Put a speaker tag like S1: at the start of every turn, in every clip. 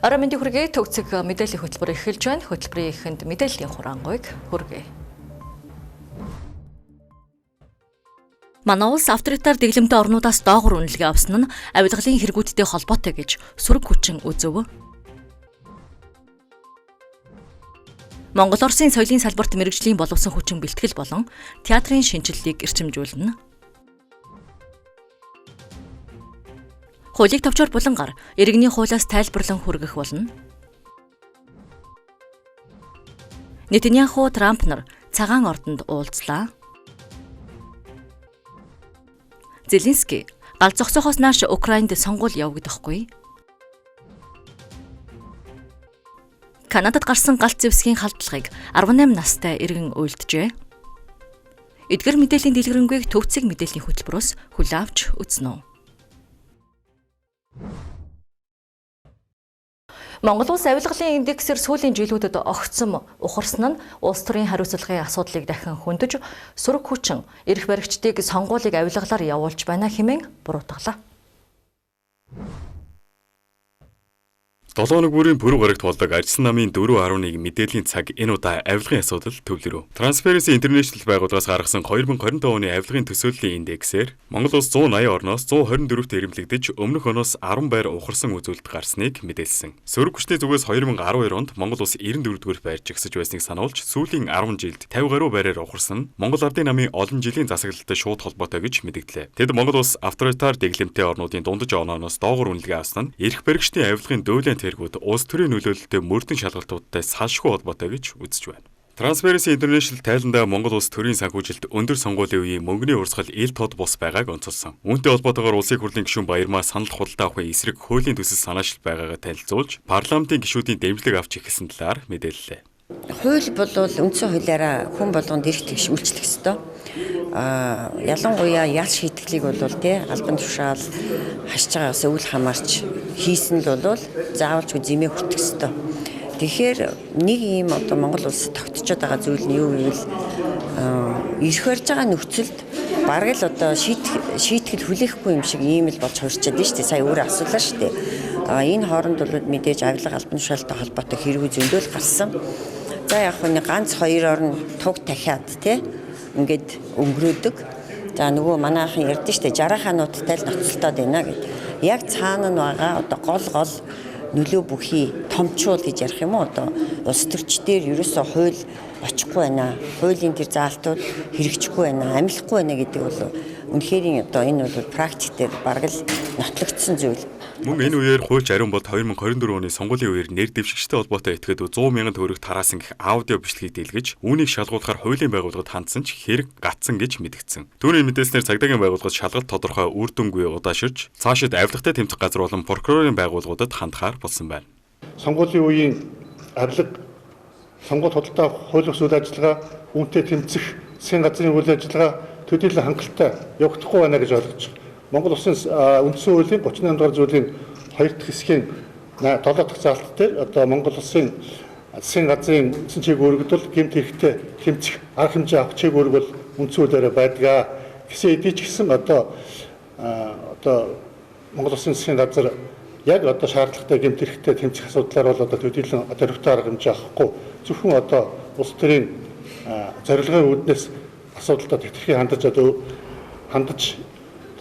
S1: Орой мэндийн хүргэе төгсөг мэдээллийн хөтөлбөр эхэлж байна. Хөтөлбөрийн эхэнд мэдээллийн хураангуйг хүргэе. Манай улс авторитар дэглэмтэй орнуудаас доогуур үнэлгээ авсан нь авилгалын хэрэгүүдтэй холбоотой гэж Сүрэг хүчин үзв. Монгол Оросын соёлын салбарт мэргэжлийн боловсон хүчин бэлтгэл болон театрын шинжилгээг эрчимжүүлнэ. Хуулийг товчоор булангаар иргэний хуулиас тайлбарлан хүргэх болно. Нетаньяху Трамп нар цагаан ордонд уулзлаа. Зеленский гал зогсохоос нааш Украинд сонгуул явагдахгүй. Канадад гарсан галт зэвсгийн халдлагыг 18 настай иргэн уйлджээ. Эдгээр мэдээллийн дэлгэрэнгийг төвцөг мэдээллийн хөтөлбөрөөс хүлээн авч үзнэ. Монгол улс авилгалын индексээр сүүлийн жилүүдэд огцом ухарсан нь улс төрийн хариуцлагын асуудлыг дахин хөндөж, Сүрэг хүчин эрх баригчдыг сонгуулийг авилгалаар явуулж байна хэмээн буруутгалаа.
S2: 7 хоног бүрийн пүрэв гарагт болдог ажилласан намын 4.11 мэдээллийн цаг энэ удаа авилгын асуудал төвлөрөв. Transparency International байгууллагаас гаргасан 2025 оны авилгын төсөөллийн индексээр Монгол улс 180 орноос 124-т ирэмлэгдэж өмнөх оноос 10 байр ухарсан үзүүлэлт гарсныг мэдээлсэн. Сүрэг хүчний зүгээс 2012 онд Монгол улс 94-р байр жигсэж байсныг сануулж сүүлийн 10 жилд 50 гаруй байраар ухарсан Монгол Ардын намын олон жилийн засаглалтай шууд холбоотой гэж мэдэгдлээ. Тэд Монгол улс авторитар дэглэмтэй орнуудын дундаж онооноос доогуур үнэлгээ авсан нь эрх баригчдын авилгын дөөлөн тэргүүд улс төрийн нөлөөлөлтөй мөрдөн шалгалтуудтай салшгүй холбоотой гэж үзэж байна. Transparency International тайландаа Монгол улс төрийн санхүүжилт өндөр сонгуулийн үеийн мөнгөний урсгал ил тод бус байгааг онцолсон. Үүнтэй холбоотойгоор улсын хурлын гишүүн Баярмаа санал худалдаа авахын эсрэг хуулийн төсөл санаачилт байгаагаа танилцуулж, парламентын гишүүдийн дэмжлэг авч ихсэн талаар мэдээллээ.
S3: Хууль бол үндсэн хуулиараа хүн болгонд эрх тэгш үйлчлэх ёстой. Ялангуяа ял шийтгэлийг бол албан тушаал хашиж байгаас өвөл хамаарч хийсэн л бол заавалчгүй зэмээ хүртэх ёстой. Тэгэхээр нэг ийм Монгол улсад тогтцоод байгаа зүйл нь юу гэвэл ирэх барьж байгаа нөхцөлд бараг л шийтгэл хүлээхгүй юм шиг ийм л болж хуурчаад байна шүү дээ. Сая өөрөө асуулаа шүү дээ. Энэ хооронд бол мэдээж авилга албан тушаалтай холбоотой хэрэг зөндөөл гарсан. За яг нэг ганц хоёр орн туг дахиад ингээд өнгөрөөдөг. За нөгөө манайхан ярьдэн штэ 60 хаануудтай л ноцтолтоод байна гэд. Яг цаана нь байгаа гол нөлөө бүхий томчууд гэж ярих юм уу улс төрчдөр ерөөсөө хууль очихгүй байна. Хуулийн тэр заалтууд хэрэгжихгүй байна, амилахгүй байна гэдэг бол үнэхээр энэ бол практик дээр бараг л нотлогдсон зүйл.
S2: Мөн энэ үеэр хуульч ариун бод 2024 оны сонгуулийн үеэр нэр дэвшигчтэй холбоотой этгээд 100 мянган төгрөг тараасан гэх аудио бичлэгийг дэлгэж, үүнийг шалгуулахаар хуулийн байгууллагад хандсан ч хэрэг гатсан гэж мэдгдсэн. Түүний мэдээснээр цагдаагийн байгууллагад шалгалт тодорхой үр дүнгүй удааширч, цаашид авилгатай тэмцэх газар болон прокурорын байгууллагуудад хандахаар болсон байна.
S4: Сонгуулийн үеийн авилга, сонгуульд худалдаа хууль ёс үйл ажиллагаа, үүнтэй тэмцэх засгийн газрын үйл ажиллагаа төдийлөн хангалттай явагдахгүй байна гэж ойлгож байна. Монгол Улсын үндсэн хуулийн 38 дугаар зүйлийн 2 дахь хэсгийн 7 дахь заалт дээр Монгол Улсын засгийн газрын үндсэн чиг үүрэгдэл гэмт хэрэгтэй тэмцэх арга хэмжээ авах чиг үүрэг бол үндсэн хуулиараа байдаг. Гэсэн хэдий ч гэсэн Монгол Улсын засгийн газар яг шаардлагатай гэмт хэрэгтэй тэмцэх асуудлаар бол төдийлөн зоригтой арга хэмжээ авахгүй зөвхөн улс төрийн зорилгын үүднээс асуудалтай тэтэрхий хандаж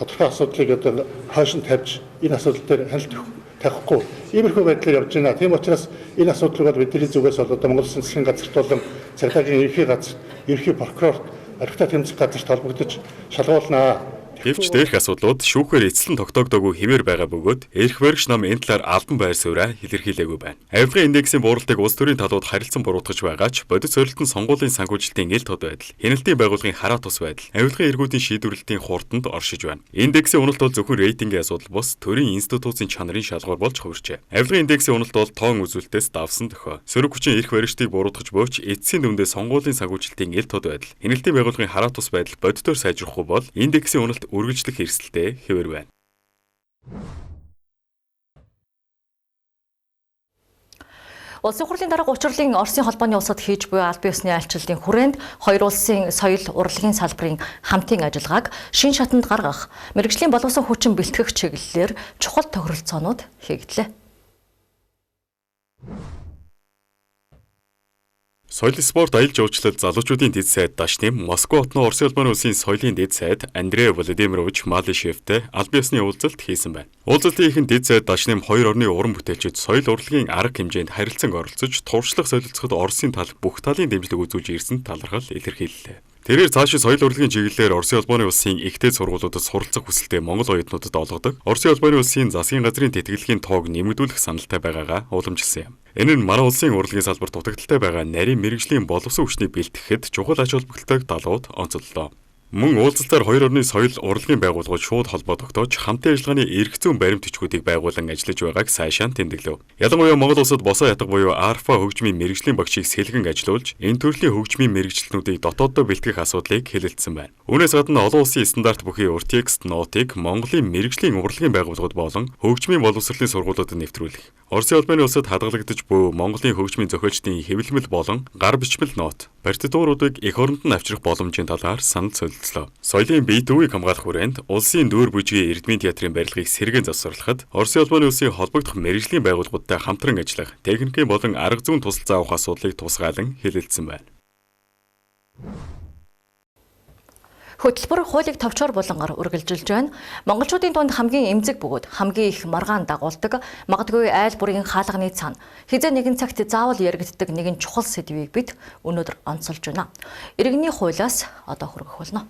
S4: тодорхой асуудлыг хойш нь тавьж энэ асуудал дээр хариулт тавихгүй иймэрхүү байдлаар явж байна. Тийм учраас энэ асуудлыг бол бидний зүгээс бол Монгол Улсын засгийн газарт болон цагдаагийн ерхий газар, ерхий прокурорт, архитаа тэмцэх газарт холбогдож шалгуулнаа.
S2: Гэвч дээрх асуудлууд шүүхээр эцэлэн тогтоогдоогүй хэмээр байгаа бөгөөд эрх баригч нам энэ талаар албан байр сууриа илэрхийлээгүй байна. Авилгын индексийн бууралтыг улс төрийн талууд харилцан буруутгаж байгаа ч бодит зорилт нь сонгуулийн санхүүжилтийн ил тод байдал, хяналтын байгууллагын хараа тус байдал, авилгын эргүүдийн шийдвэрлэлтийн хурданд оршиж байна. Индексийн уналт бол зөвхөн рейтингийн асуудал бус төрийн институтын чанарын шалгуур болж хувирчээ. Авилгын индексийн уналт бол тоон үзүүлэлтээс давсан дөхөө. Сүрэг хүчин эрх баригчдыг буруутгаж бөөч эцсийн дүндээ сонгуулийн санхүүжилтийн ил тод байдал, хяналтын байгууллагын хараа тус байдал бодитоор сайжрахгүй бол индексийн уналт үргэлжлэх эрсдэлтэй хэвээр байна.
S1: Улсын хурлын дарга учрлын Оросын холбооны улсад хийж буй албан ёсны айлчлалын хүрээнд хоёр улсын соёл урлагийн салбарын хамтын ажиллагааг шин шатанд гаргах, мэргэжлийн боловсон хүчин бэлтгэх чиглэлээр чухал тохиролцоонууд хийгдлээ.
S2: Соёлын спорт аялал жуулчлал залуучуудын дэд сайд Дашним Москва хотны Оросын улбаны улсын соёлын дэд сайд Андрей Владимирович Малышевтэй аль биесны уулзалт хийсэн байна. Уулзалтын ихэнх дэд сайд Дашним хоёр орны уран бүтээлчид соёл урлагийн арга хэмжээнд харилцан оролцож туршлага солилцоход Оросын тал бүх талын дэмжлэг үзүүлж ирсэн талархал илэрхийллээ. Тэрээр цаашид соёл урлагийн чиглэлээр Оросын улбаны улсын ихтэй сургуулиудад суралцах хүсэлтэй Монгол оюутнуудад олгодог Оросын улбаны улсын засгийн газрын тэтгэлгийн тоог нэмэгдүүлэх саналтай байгаагаа уламжилсан юм. Энэ нь манай улсын урлагийн салбарт дутагдaltaй байгаа нарийн мэрэгжлийн боловсон хүчнийг бэлтгэхэд чухал ач холбогдолтой далууд онцоллоо. Мөн уулзалтаар хоёр орны соёл урлагийн байгууллагууд шууд холбоо тогтоож хамтын ажиллагааны эрх зүйн баримт бичгүүдийг байгуулан ажиллаж байгааг сайшаан тэмдэглэв. Ялангуяа Монгол улсад босоо ятга буюу АРФА хөгжмийн мэрэгжлийн багшийг сэлгэн ажилуулж энэ төрлийн хөгжмийн мэрэгчлэнүүдийг дотооддоо бэлтгэх асуудлыг хэлэлцсэн байна. Үүнээс гадна олон улсын стандарт бүхий уртекст нотыг Монголын мэрэгжлийн урлагийн байгууллагууд болон хөгжмийн боловсролын сургуулиудад нэвтрүүлэх. Оросын улбаны улсад хадгалагдаж буй Монголын хөгжмийн зохиолчдын хэвлэмэл болон гар бичмэл нот партитуруудыг эх оронд нь авчрах боломжийн талаар санал солилцлоо. Соёлын бие төвийг хамгаалах хүрээнд улсын дүүр бүжгийн эрдмийн театрын барилгыг сэргээн завсарлахад Оросын улбаны улсын холбогдох мэрэгжлийн байгууллагуудтай хамтран ажиллах, техникийн болон арга зүйн тусалцаа авах асуудлыг тусгаалan хэлэлцсэн байна.
S1: Хөтөлбөр хуулийг товчоор булангаар үргэлжилж байна. Монголчуудын дунд хамгийн эмзэг бөгөөд хамгийн их маргаан дагуулдаг, магадгүй айл бүрийн хаалганы цаана хизээ нэгэн цагт заавал яригддаг нэгэн чухал сэдвийг бид өнөөдөр онцолж байна. Иргэний хуулиас одоо хүргэх болно.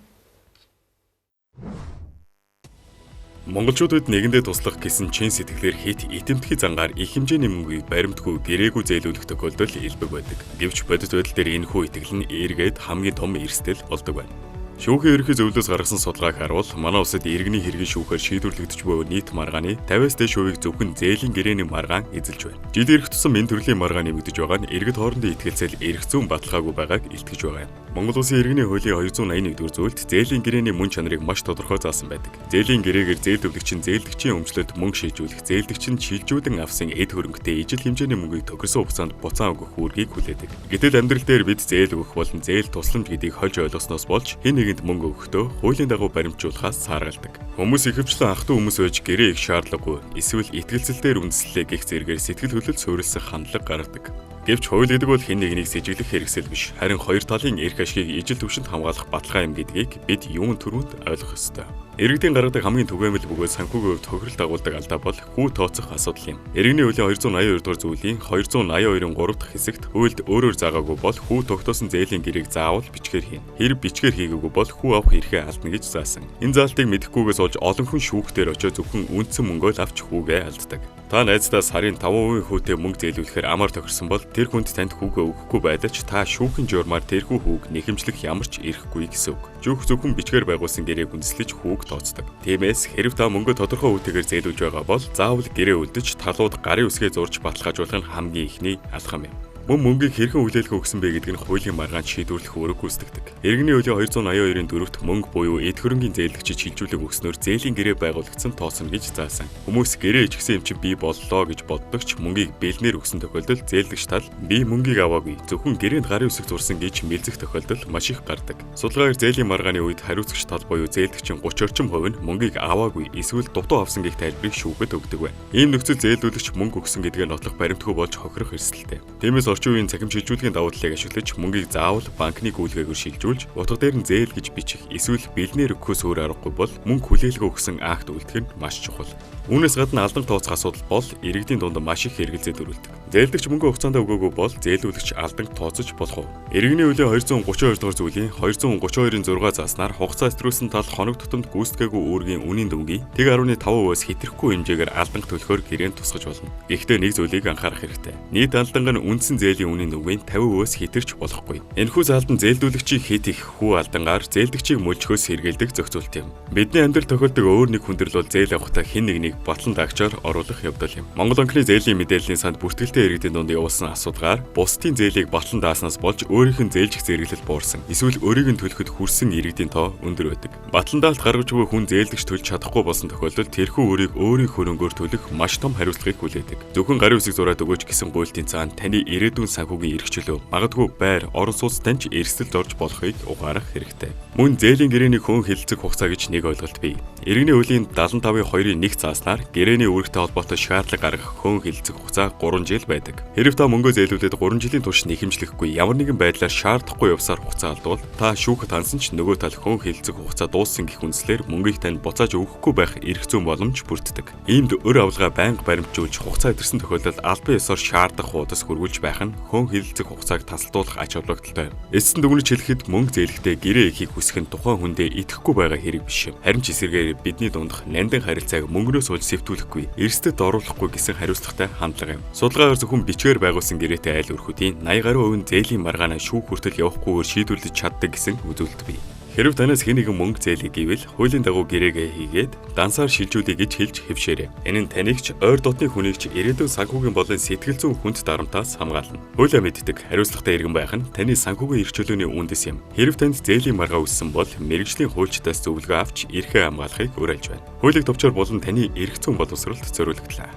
S2: Монголчуудад нэгэндээ туслах гэсэн чин сэтгэлээр хит итэмтгий зангаар их хэмжээний мөнгөийг баримтгүй гэрээгүй зээлүүлэх тохиолдол илбэг байдаг. Гэвч бодит байдал дээр энэ хүү итгэл нь эргээд хамгийн том эрсдэл болдог байна. Шүүхийн ерөнхий зөвлөлөөс гаргасан судалгааг харуул манай улсад иргэний хэргийн шүүхээр шийдвэрлэгдэж буй нийт маргааны 50-аас дээш хувийг зөвхөн зээлийн гэрээний маргаан эзэлж байна. Жил ирэх тусам энэ төрлийн маргаан нэмэгдэж байгаа нь иргэд хоорондын итгэлцэл эрх зүйн баталгаагүй байгааг илтгэж байгаа юм. Монгол улсын иргэний хуулийн 281-р зүйлд зээлийн гэрээний мөн чанарыг маш тодорхой заасан байдаг. Зээлийн гэрээгээр зээлдвэрлэгчин зээлдэгчийн өмчлөлт мөнгө шийдвэрлэх, зээлдэгчин шилжүүлэн авсан эд хөрөнгөтэй ижил хэмжээний мөнгийг тохирсон хугацаанд буцаан өгөх үүргийг хүлээдэг. Гэтэл амьдрал дээр бид зээл өгөх болон зээл тусламж гэдгийг хольж ойлгосноос болж хэн нэгэнд мөнгө өгөхдөө хуулийн дагуу баримтжуулахаас сааргалдаг. Хүмүүс ихэвчлэн ах トゥ хүмүүс байж гэрээ их шаардлагагүй, эсвэл итгэлцэлээр үндэслэлээ гих зэрэгээр сэтгэл хөдлөл суурилсан хандлага гаргадаг. Гэвч хууль гэдэг бол хэн нэгнийг сэжиглэх хэрэгсэл биш, харин хоёр талын эрх ашгийг ижил төвшөнд хамгаалах баталгаа юм гэдгийг бид юун төрөнд ойлгох ёстой. Иргэдийн гаргадаг хамгийн түгээмэл бөгөөд санхүүгийн хувьд тохирол дагуулдаг алдаа бол хүү тооцох асуудал юм. Иргэний хуулийн 282 дугаар зүйлийн 282-ын 3 дахь хэсэгт хуульд өөрөөр заагаагүй бол хүү тогтоосон зээлийн гэрээг заавал бичгээр хийнэ. Хэрэг бичгээр хийгээгүй бол хүү авах эрхээ алдна гэж заасан. Энэ заалтыг мэдэхгүйгээс болж олон хүн шүүхтээр очиж зөвхөн үндсэн мөнгөө л авч хүүгээ алддаг. Та найздаа сарын 5% хүүтэй мөнгө зээлүүлэхээр амар тохирсон бол тэр хүнд танд хүүгээ өгөхгүй байдалч та шүүхийн журмаар тэрхүү хүүг нэхэмжлэх ямар ч эрхгүй гэсэн үг. Жүүх зөвхөн бичгээр байгуулсан гэрээг үндэслэж хүүг тооцдог. Тиймээс хэрэв та мөнгө тодорхой үүтэйгээр зээлүүлж байгаа бол заавал гэрээ үлдэж талууд гарын үсгээ зурж баталгаажуулах нь хамгийн ихний алхам юм. Мөн мөнгийг хэрхэн хүлээлгэх өгсөн бэ гэдг нь хуулийн маргаанд шийдвэрлэх үүрэг гүйцэтгэдэг. Иргэний хуулийн 282-ын 4-т мөнгө буюу эд хөрөнгийн зээлдэгчид шилжүүлэг өгснөөр зээлийн гэрээ байгуулагдсан тооцно гэж заасан. Хүмүүс гэрээ ичгсэн юм чинь би боллоо гэж боддогч мөнгийг бэлнээр өгсөн тохиолдолд зээлдэгч тал би мөнгийг аваагүй, зөвхөн гэрээнд гарын үсэг зурсан гэж мэлзэх тохиолдол маш их гардаг. Судалгаагаар зээлийн маргааны үед хариуцагч тал буюу зээлдэгчин 30 орчим хувь нь мөнгийг аваагүй, эсвэл дутуу авсан гэх тайлбарыг шүүхэд өгдөг байна. Ийм нөхцөл зээлдүүлэгч мөнгө өгсөн гэдгээ нотлох баримтгүй болж хохирох эрсдэлтэй. Тиймээс орчин үеийн цахим шилжүүлгийн давуу талыг ашиглаж мөнгийг заавал банкны гүйлгээгээр шилжүүлж утга дээр нь зээл гэж бичих эсвэл бэлнээр өгөхөөс өөр аргагүй бол мөнгө хүлээлгөө өгсөн акт үйлдэх нь маш чухал. Үүнээс гадна алдан тооцох асуудал бол иргэдийн дунд маш их хэрэгэлзээ төрүүлдэг. Зээлдэгч мөнгө хугацаанд өгөөгүй бол зээлүүлэгч алдан тооцож болох уу? Иргэний хуулийн 232 дугаар зүйлийн 232-ын 6 зааснаар хугацаа эсрүүлсэн тал хоног тутамд гүйцэтгэгээгүй үүргийн үнийн дүнгийн 1.5%-аас хэтрэхгүй хэмжээгээр алдан төлөхөөр гэрээнд тусгаж болно. Гэхдээ нэг зүйлийг анхаарах хэрэгтэй. Нийт алданг нь үндсэн зээлийн үнийн дүнгийн 50%-аас хэтэрч болохгүй. Энэхүү заалдан зээлдүүлэгчийг хит их хүү алдангаар зээлдэгчийг мөлжөхөөс сэргийлдэг зохицуулт юм. Бидний амьдрал тохиолдог өөр нэг хүндрэл бол зээл авахдаа хэн нэгнийг батлан даагчаар оруулах явдал юм. Монгол банкны зээлийн мэдээллийн санд бүртгэлтэй иргэдийн дунд явуулсан асуудгаар бусдын зээлийг батлан дааснаас болж өөрийнх нь зээлжих зэрэглэл буурсан. Эсвэл өөрийг нь төлөхөд хүрсэн иргэдийн тоо өндөр байдаг. Батлан даалт гаргаж буй хүн зээлдэгч төлж чадахгүй болсон тохиолдолд тэрхүү өөрийг өөрийн хөрөнгөөр төлөх маш том хариуцлагыг хүлээдэг. Зөвхөн гарын үсэг зураад өгөөч гэсэн гуйлтын цаана таны ирээдүйн санхүүгийн эрх чөлөө, магадгүй байр, орон сууц таньж эрсдэлд орж болохыг угаарах хэрэгтэй. Мөн зээлийн гэрээний хүн хилцэх хугацаа гэж нэг ойлголт бий. Иргэний хуулийн 75-2-ын 1 зааснаар гэрээний үүрэгтэй холбоотой шаардлага гаргах хөөн хилцэх хугацаа 3 жил байдаг. Хэрэв та мөнгөө зээлүүлээд 3 жилийн турш нэхэмжлэхгүй ямар нэгэн байдлаар шаардахгүй явсаар хугацаа алдвал та шүүхэд хансан ч нөгөө тал хөөн хилцэх хугацаа дууссан гэх үндслээр мөнгийг танд буцааж өгөхгүй байх эрх зүйн боломж бүрддэг. Иймд өр авалгаа байнга баримтжуулж хугацаа идэрсэн тохиолдолд албан ёсоор шаардах хуудас хүргүүлж байх нь хөөн хилцэх хугацааг тасалдуулах ач холбогдолтой юм. Эцэст нь дүгнэж хэлэхэд мөнгө зээлэхдээ гэрээ ихийг хүсэх нь тухайн хүндээ идэхгүй байгаа хэрэг биш юм. Харин ч эсэргээр бидний дундх нандин харилцааг мөнгнөөс олж сэвтүүлэхгүй, эрсдэд оруулахгүй гэсэн хариуцлагатай хандлага юм. Судалгаагаар зөвхөн бичгээр байгуулсан гэрээтэй айл өрхүүдийн 80 гаруй % зээлийн маргаанаа шүүх хүртэл явахгүйгээр шийдвэрлэж чаддаг гэсэн үзүүлэлт бий. Хэрэв танаас хэн нэгэн мөнгө зээлээ гэвэл хуулийн дагуу гэрээгээ хийгээд дансаар шилжүүлэе гэж хэлж хэвшээрэй. Энэ нь таныг ч ойр дотны хүнийг ч ирээдүйн санхүүгийн болон сэтгэл зүйн хүнд дарамтаас хамгаална. Хуулиа мэддэг хариуцлагатай иргэн байх нь таны санхүүгийн эрх чөлөөний үндэс юм. Хэрэв танд зээлийн маргаа үүссэн бол мэргэжлийн хуульчдаас зөвлөгөө авч эрхээ хамгаалахыг уриалж байна. Хуулийн товчоор болон таны эрх зүйн боловсролд зориулогдлаа.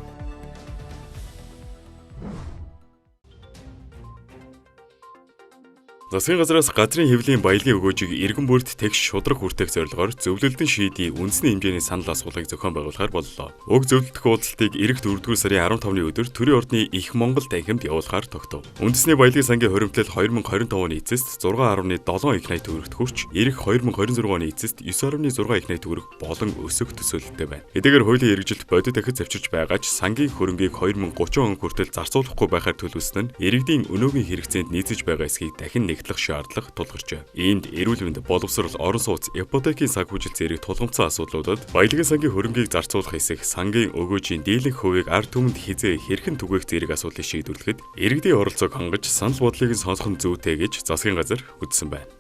S2: Засгийн газраас газрын хэвлийн баялагын өгөөжийг иргэн бүрт тэгш шудраг хүртэх зорилгоор зөвлөлтөн шийдийн үндэсний хэмжээний санал асуулгыг зохион байгуулахаар боллоо. Уг зөвлөлтөх уулзалтыг ирэх 4-р сарын 15-ны өдөр Төрийн ордны Их Монгол танхимд явуулахаар тогтов. Үндэсний баялагын сангийн хуримтлал 2025 оны эцэст 6.7 их найт төгрөгт хүрч, ирэх 2026 оны эцэст 9.6 их найт төгрөг болон өсөх төсөөлөлттэй байна. Хэдийгээр хуулийн хэрэгжилт бодит дахид завчирч байгаа ч сангийн хөрөнгийг 2030 он хүртэл зарцуулахгүй байхаар төлөвлөсөн нь иргэдийн өнөөгийн хэрэгцээнд нийцэж байгаа эсхийг дахин нэгтлэх шаардлага тулгарчээ. Иймд эрүүл мэнд, боловсрол, орон сууц, ипотекийн санхүүжилт зэрэг тулгымцсан асуудлуудад баялагын сангийн хөрөнгийг зарцуулах хэсэг, сангийн өгөөжийн дийлэнх хувийг ард түмэнд хизээ хэрхэн түгээх зэрэг асуудлыг шийдвэрлэхэд иргэдийн оролцоог хангаж санал бодлыг нь сонсох нь зүйтэй гэж засгийн газар үзсэн байна.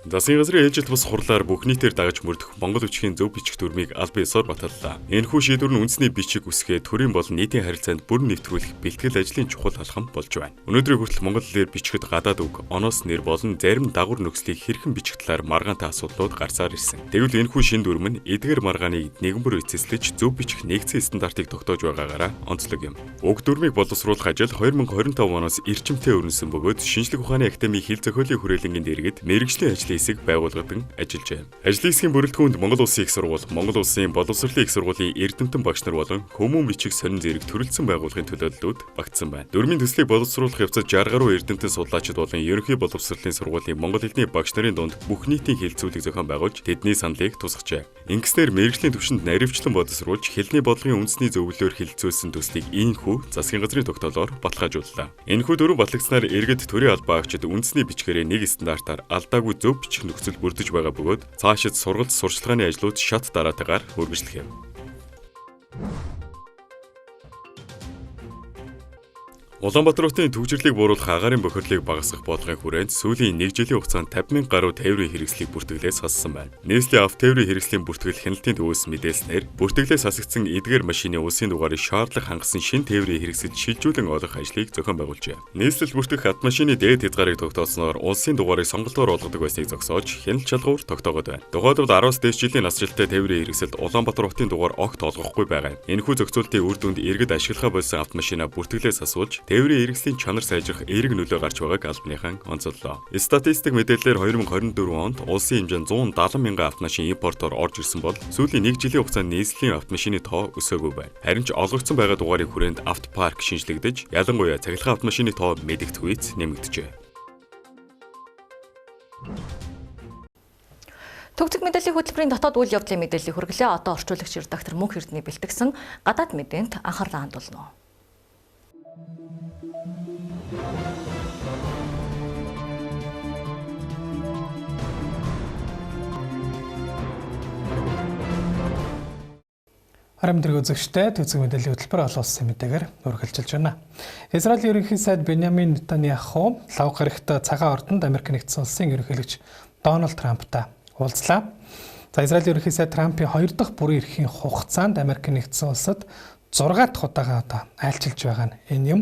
S2: Засгийн газрын ээлжилт бус хурлаар бүх нийтээр дагаж мөрдөх Монгол бичгийн зөв бичих дүрмийг албан ёсоор баталлаа. Энэхүү шийдвэр нь үндэсний бичиг үсгээ төрийн болон нийтийн харилцаанд бүрэн нэвтрүүлэх бэлтгэл ажлын чухал алхам болж байна. Өнөөдрийн хүртэл Монгол хэлээр бичихэд гадаад үг, оноос нэр болон зарим дагвар нөхцөлийг хэрхэн бичих талаар маргаантай асуудлууд гарсаар ирсэн. Тэгвэл энэхүү шин дүрм нь эдгээр маргааныг нэгэн бүр эцэслэж зөв бичих нэгдсэн стандартыг тогтоож байгаагаараа онцлог юм. Уг дүрмийг боловсруулах ажил 2025 оноос эрчимтэй өрнөсөн бөгөөд Шинжлэх ухааны академийн хил зохиолын хүрээлэнгийн дэргэд мэргэжлийн ажлын хэсэг байгуулгадан ажиллажээ. Ажлын хэсгийн бүрэлдэхүүнд Монгол Улсын их сургууль, Монгол Улсын боловсролын их сургуулийн эрдэмтэн багш нар болон хүмүүн бичиг сонин зэрэг төрөлцсөн байгууллагын төлөөллүүд багтсан байна. Дүрмийн төслийг боловсруулах явцад 60 гаруй эрдэмтэн судлаачид болон ерөнхий боловсролын сургуулийн монгол хэлний багш нарын дунд бүх нийтийн хэлцүүлэг зохион байгуулж тэдний саналыг тусгажээ. Ингэснээр мэргэжлийн түвшинд наривчлан боловсруулж хэлний бодлогын үндэсний зөвлөлөөр хэлэлцүүлсэн төслийг ийхүү засгийн газрын тогтоолоор баталгаажууллаа. Энэхүү дүрм батлагдсанаар иргэд төрийн албан агчид үндэсний бичгээрээ нэг стандартаар алдаагүй зөв бичих нөхцөл бүрдэж байгаа бөгөөд цаашид сургалт сурчлагын ажлууд шат дараатайгаар үргэлжлэх юм. Улаанбаатар хотын төвчрлийг бууруулах агаарын бохирлыг багасгах бодлогын хүрээнд сүүлийн 1 жилийн хугацаанд 50,000 гаруй тээврийн хэрэгслийг бүртгэлээс хассан байна. Нийслэлийн автотээврийн хэрэгслийн бүртгэл хяналтын төвөөс мэдээлснээр бүртгэлээс хасагдсан эдгээр машины улсын дугаарыг шаардлага хангасан шин тээврийн хэрэгсэлд шилжүүлэн олох ажлыг зохион байгуулжээ. Нийслэл бүртгэх автомашины дээд хязгаарыг тогтоосноор улсын дугаарыг сонголтоор олгодог байсныг зогсоож хяналт шалгуур тогтоогод байна. Тухайлбал 10-аас дээш жилийн насжилттай тээврийн хэрэгсэлд Улаанбаатар хотын дугаар огт олгохгүй байгаа. Энэхүү зохицуултын үр дүнд иргэд ашиглахаа болсон автомашина бүртгэлээс асуулж тээврийн хэрэгслийн чанар сайжрах эерэг нөлөө гарч байгааг албаныхан онцоллоо. Статистик мэдээлэлээр 2024 онд улсын хэмжээнд 170,000 автомашин импортоор орж ирсэн бол сүүлийн 1 жилийн хугацаанд нийслэлийн автомашины тоо өсөөгүй байна. Харин ч олгогдсон байгаа дугаарыг хүрээнд автопарк шинжлэгдэж, ялангуяа цахилгаан автомашины тоо мэдэгдэхүйц нэмэгдэжээ.
S1: Төгсгөл мэдээллийн хөтөлбөрийн дотоод үйл явдлын мэдээллийг хүргэлээ. Одоо орчуулагч редактор Мөнх Эрдэнэ бэлтгэсэн гадаад мэдээнд анхаарлаа хандуулна.
S5: Харамтрэг үзэгчтэй төгсгөл мэдээллийн хөтөлбөр олон улсын мэдээгээр үргэлжилж байна. Израилийн ерөнхий сайд Беньямин Нетаньяху лав гарагт цагаан ордонд Америк нэгдсэн улсын ерөнхийлөгч Дональд Трамптай уулзлаа. За Израилийн ерөнхий сайд Трампын 2 дахь бүрэн эрхийн хугацаанд Америк нэгдсэн улсад 6 дахь удаага одоо айлчилж байгаа нь энэ юм.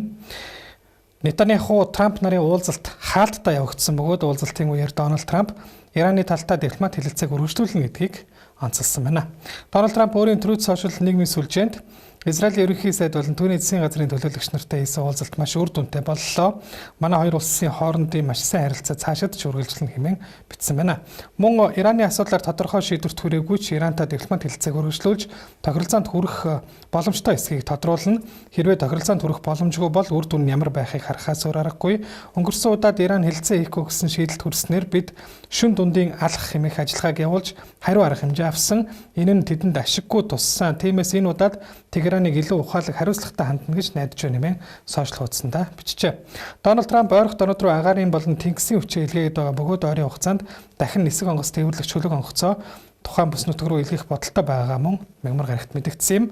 S5: Нетаньяху Трамп нарын уулзалт хаалттай явагдсан бөгөөд уулзалтын үеэр Дональд Трамп Ираны талтай дипломат хэлэлцээг үргэлжлүүлнэ гэдгийг онцолсон байна. Дональд Трамп өөрийн Truth Social нийгмийн сүлжээнд Израилийн ерөнхий сайд болон түүний засгийн газрын төлөөлөгч нартай хийсэн уулзалт маш үр дүнтэй боллоо. Манай хоёр улсын хоорондын маш сайн харилцаа цаашид ч үргэлжлэн хэмээн бичсэн байна. Мөн Ираны асуудлаар тодорхой шийдвэрт хүрээгүй ч Ирантай дипломат хэлцээг өргөжлүүлж тохиролцоонд хүрэх боломжтой эсхийг тодруулна. Хэрвээ тохиролцоонд хүрэх боломжгүй бол үр дүн нь ямар байхыг харахаас өөр аргагүй. Өнгөрсөн удаад Иран хэлцээ хийхгүй гэсэн шийдэлд хүрснээр бид шүн дундын алах хэмээх ажиллагааг явуулж хариу арга хэмжээ авсан. Энэ нь тэдэнд ашиггүй туссан. Тиймээс энэ удаад Тегераныг илүү ухаалаг хариуцлагатай хандна гэж найдаж байна хэмээн сошиал хуудсандаа бичжээ. Дональд Трамп ойрох донод руу агаарын болон тэнгисийн хүчээ илгээгээд байгаа бөгөөд ойрын хугацаанд дахин нисэх онгоц тээвэрлэх чөлөг онгоцоо тухайн бүс нутаг руу илгээх бодолтой байгаа мөн мягмар гарагт мэдэгдсэн юм.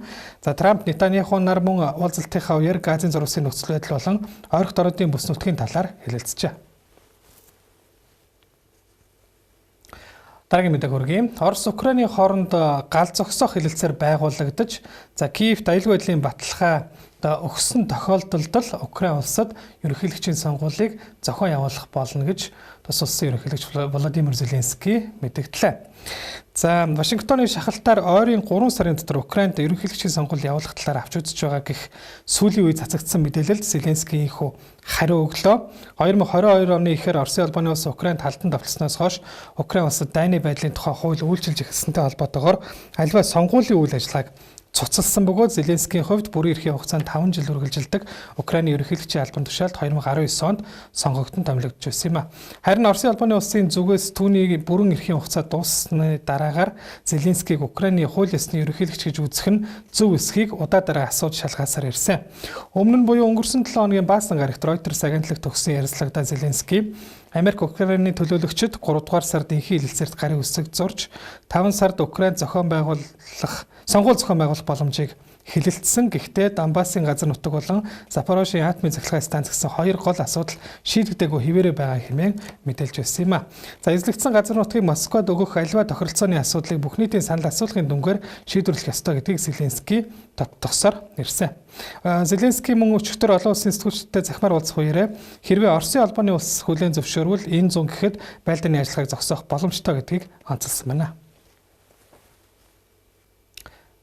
S5: За Трамп Нетаньяху нар мөн уулзалтынхаа үеэр Газын зурвасын нөхцөл байдал болон ойрох донодын бүс нутгийн талаар хэлэлцжээ. Дараагийн мэдээ хүргэе. Орос Украиний хооронд гал зогсоох хэлэлцээр байгуулагдаж, Киевт аюулгүй байдлын баталгаа өгсөн тохиолдолд Украин улсад ерөнхийлөгчийн сонгуулийг зохион явуулах болно гэж тус улсын ерөнхийлөгч Володимир Зеленский мэдгдлээ. За Вашингтоны шахалтаар ойрын 3 сарын дотор Украинд ерөнхийлөгчийн сонгуул явуулах талаар авч үзэж байгаа гэх сүүлийн үе цацагдсан мэдээлэлд Зеленский инхүү хариу өглөө. 2022 оны эхээр Оросын албаны улс Украинд халдан давталсноос хойш Украин улсад дайны байдлын тухай хууль үйлчилж эхэлсэнтэй холбоотойгоор аливаа сонгуулийн үйл ажиллагааг цуцалсан бөгөөд Зеленскийн хувьд бүрийн эрхийн хугацаанд 5 жил үргэлжилдэг Украиний ерөнхийлөгчийн албан тушаалд 2019 онд сонгогдсон томилогдож байсан юм а. Харин Оросын албаны улсын зүгээс түүний бүрэн эрхийн хугацаа дууссаны дараагаар Зеленскийг Украиний хууль ёсны ерөнхийлөгч гэж үзэх нь зөв эсхийг удаа дараа асууж шалгаасаар ирсэн. Өмнө нь буюу өнгөрсөн 7 хоногийн Баасан гарагт Reuters агентлагт өгсөн ярилцлагада Зеленский Америк Украины төлөөлөгчид 3 дугаар сард инхий хэлэлцээрт гарын үсэг зурж 5 сард Украинд сонгуул зохион байгуулах боломжийг хэлэлцсэн. Гэхдээ Донбассын газар нутаг болон Запорожийн атомын цахилгаан станц гэсэн хоёр гол асуудал шийдэгдээгүй хэвээрээ байгаа хэмээн мэдээлж байсан юм а. За эзлэгдсэн газар нутгийг Москвад өгөх аливаа тохиролцооны асуудлыг бүх нийтийн санал асуулгын дүнгээр шийдвэрлэх ёстой гэдгийг Зеленский тогтсоор ирсэн. Зеленский мөн өчигдөр олон улсын сэтгүүлчдтэй захимаар уулзах үеэр хэрвээ Оросын албаны улс хүлээн зөвшөөрвөл энэ зүүн гэхэд байлдааны ажиллагааг зогсоох боломжтой гэдгийг онцолсон байна.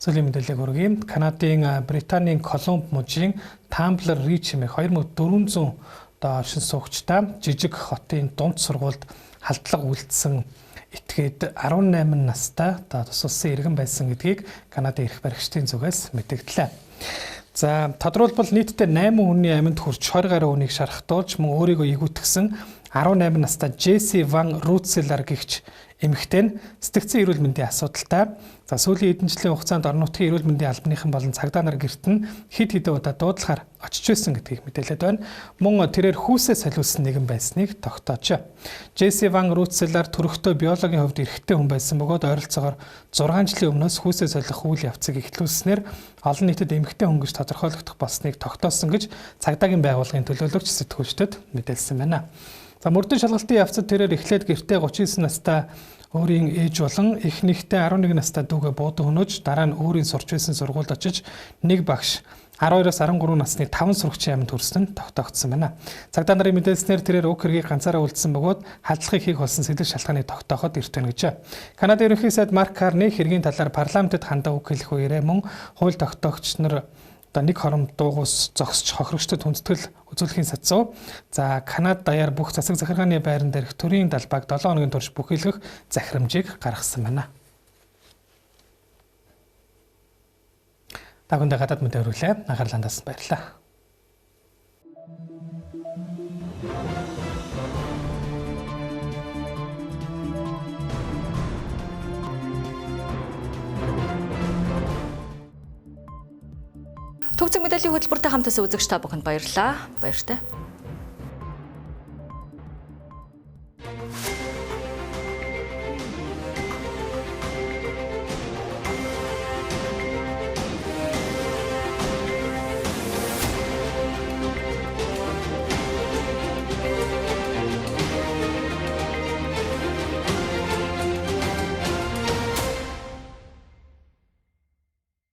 S5: Зөвлөлийн мэдээлэл хүргэе. Канадын Британийн Колумб мужийн Тамблер Рич хэмээх 2400 оршин суугчтай жижиг хотын дунд сургуульд халдлага үйлдсэн этгээд 18 настай тус улсын иргэн байсан гэдгийг Канадын эрх баригчдын зүгээс мэдэгдлээ. За тодорхойлбол нийтдээ 8 хүний амьд хүрч 20 гаруй хүнийг шархтуулж мөн өөрийгөө игүүтгсэн 18 настай Джесси Ван Рутселар гэгч эмэгтэй нь сэтгцэн эрүүл мэндийн асуудалтай. За сүүлийн хэдэн жилийн хугацаанд орон нутгийн эрүүл мэндийн албаныхан болон цагдаа нар гэрт нь хэд хэдэн удаа дуудлагаар очиж байсан гэдгийг мэдээлээд байна. Мөн тэрээр хүүсээ солиулсан нэгэн байсныг тогтоож. Джесси Ван Рутселар төрөхтөө биологийн хувьд эрэгтэй хүн байсан бөгөөд ойролцоогоор 6 жилийн өмнөөс хүүсээ солих үйл явцыг эхлүүлснээр олон нийтэд эмэгтэй хүн гэж тодорхойлогдох болсныг тогтоосон гэж цагдаагийн байгууллагын төлөөлөгч сэтгүүлчдэд мэдээлсэн байна. За мөрдөн шалгалтын явцад тэрээр эхлээд гэртээ 39 настай өөрийн ээж болон эхнийхтэй 11 настай дүүгээ буудан хөнөөж дараа нь өөрийн сурч байсан сургуульд очиж нэг багш 12-аас 13 насны 5 сурагчийн амьд хүрсэн нь тогтоогдсон байна. Цагдаа нарын мэдээлснээр тэрээр уг хэргийг ганцаараа үлдсэн бөгөөд халдлагыг хийх болсон сэтэл шалтгааныг тогтооход эрт байна гэж. Канадын ерөнхий сайд Марк Карни хэргийн талаар парламентэд хандаа үг хэлэх үеэрээ мөн хууль тогтоогч нар нэг хором дуугуус зогсож хохирогчдод хүндэтгэл үзүүлэхийн сацуу. За Канада даяар бүх засаг захиргааны байран дээрх төрийн далбааг 7 хоногийн турш бүхэлдэх захирамжийг гаргасан байна. Тагундаа гадаад мэдээ өргөлээ. Анхаарлаа хандсан баярлалаа.
S1: Төгсгөл мэдээллийн хөтөлбөртэй хамтдаа үзэгч та бүхэнд баярлалаа. Баяртай.